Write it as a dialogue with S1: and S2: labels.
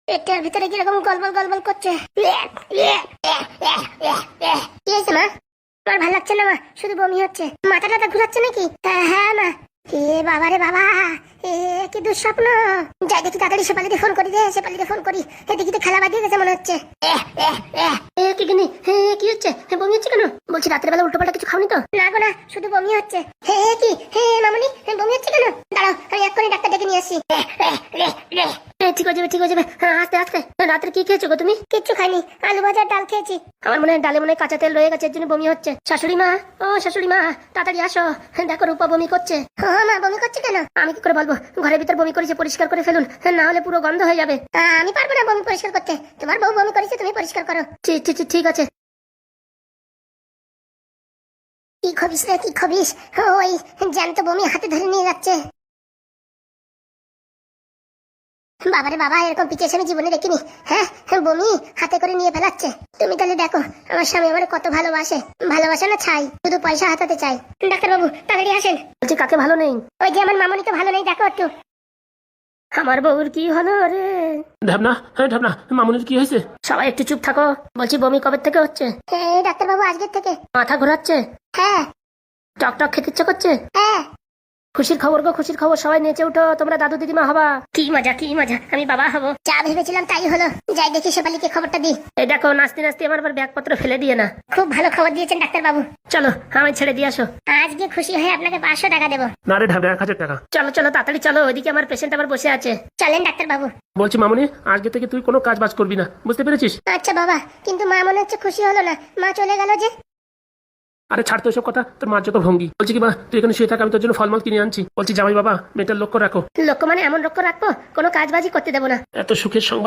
S1: পেটের ভিতরে কিরকম গলবল গলবল করছে। কি হয়েছে মা? আমার ভালো লাগছে না মা, শুধু বমি হচ্ছে। মাথা টাথা ঘুরাচ্ছে নাকি? হ্যাঁ মা। এ বাবা রে বাবা, এ কি দুঃস্বপ্ন। যাই দেখি তাড়াতাড়ি শেফালিকে ফোন করি রে, শেফালিকে ফোন করি। এদিকে তো খেলা বাজিয়ে গেছে মনে হচ্ছে। কি গিনি, কি হচ্ছে? বমি হচ্ছে কেন? বলছি রাতের বেলা উল্টো পাল্টা কিছু খাওনি তো? না গো না, শুধু বমি হচ্ছে। কি মামনি, বমি হচ্ছে কেন? দাঁড়াও, আমি এক্ষুনি ডাক্তার ডেকে নিয়ে আসি। ঠিক হয়ে যাবে, ঠিক হয়ে যাবে। আস্তে আস্তে। রাত্রে কি খেয়েছো গো তুমি? কিচ্ছু খাইনি, আলু ভাজা ডাল খেয়েছি। আমার মনে হয় ডালে মনে হয় কাঁচা তেল রয়ে গেছে, এর জন্য বমি হচ্ছে। শাশুড়ি মা, ও শাশুড়ি মা, তাড়াতাড়ি আসো। দেখো রূপা বমি করছে। মা বমি করছে কেন? আমি কি করে বলবো? ঘরের ভিতর বমি করেছে, পরিষ্কার করে ফেলুন, না হলে পুরো গন্ধ হয়ে যাবে। আমি পারবো না বমি পরিষ্কার করতে, তোমার বউ বমি করেছে, তুমি পরিষ্কার করো। ঠিক আছে। কি খবিস রে, কি খবিস? ওই জ্যান্ত বমি হাতে ধরে নিয়ে যাচ্ছে। বাবারে বাবা, এরকম পিছিয়ে আমি জীবনে দেখিনি। হ্যাঁ, বমি হাতে করে নিয়ে ফেলাচ্ছে। তুমি তাহলে দেখো, আমার স্বামী আমার কত ভালোবাসে। ভালোবাসে না ছাই, শুধু পয়সা হাতাতে চাই। ডাক্তার বাবু তাড়াতাড়ি আসেন। বলছি কাকে ভালো নেই? ওই যে আমার মামনিকে ভালো নেই, দেখো একটু। আমার বউর কি হলো রে?
S2: ঢাবনা, হ্যাঁ ঢাবনা, মামুনির কি হয়েছে?
S1: সবাই একটু চুপ থাকো। বলছি বমি কবে থেকে হচ্ছে? ডাক্তার বাবু আজকের থেকে। মাথা ঘোরাচ্ছে? হ্যাঁ। টক টক খেতে ইচ্ছে করছে? হ্যাঁ। খুশির খবর গো, খুশির খবর। সবাই নেচে উঠো, তোমরা দাদু দিদিমা হবা। কি মজা, কি মজা, আমি বাবা হবো। যা ভেবেছিলাম তাই হলো। যাই দেখি শেফালিকে খবরটা দিই। এই দেখো, নাচতে নাচতে আমার আবার ব্যাগপত্র ফেলে দিয়ে না। খুব ভালো খবর দিয়েছেন ডাক্তার বাবু। চলো আমায় ছেড়ে দিয়ে আসো। আজকে খুশি হয়ে আপনাকে 500 টাকা দেবো।
S2: না রে ঢাবনা, 1000 টাকা।
S1: চলো চলো তাড়াতাড়ি চলো, ওইদিকে আমার পেশেন্ট আবার বসে আছে। চলেন ডাক্তার বাবু।
S2: বলছি মামুনি, আজকে থেকে তুই কোনো কাজ বাজ করবি না, বুঝতে পেরেছিস?
S1: আচ্ছা বাবা, কিন্তু মা মনে হচ্ছে খুশি হলো না, মা চলে গেল যে।
S2: আরে ছাড় তো এসব কথা, তোর মার যত ভঙ্গি। বলছি কি মা, তুই এখানে শুয়ে থাক, আমি তোর জন্য ফলমল কিনে আনছি। বলছি জামাই বাবা, মেয়েটার লক্ষ্য রাখো।
S1: লক্ষ্য মানে এমন লক্ষ্য রাখবো কোনো কাজ বাজি করতে দেবো না।
S2: এত সুখের সংবাদ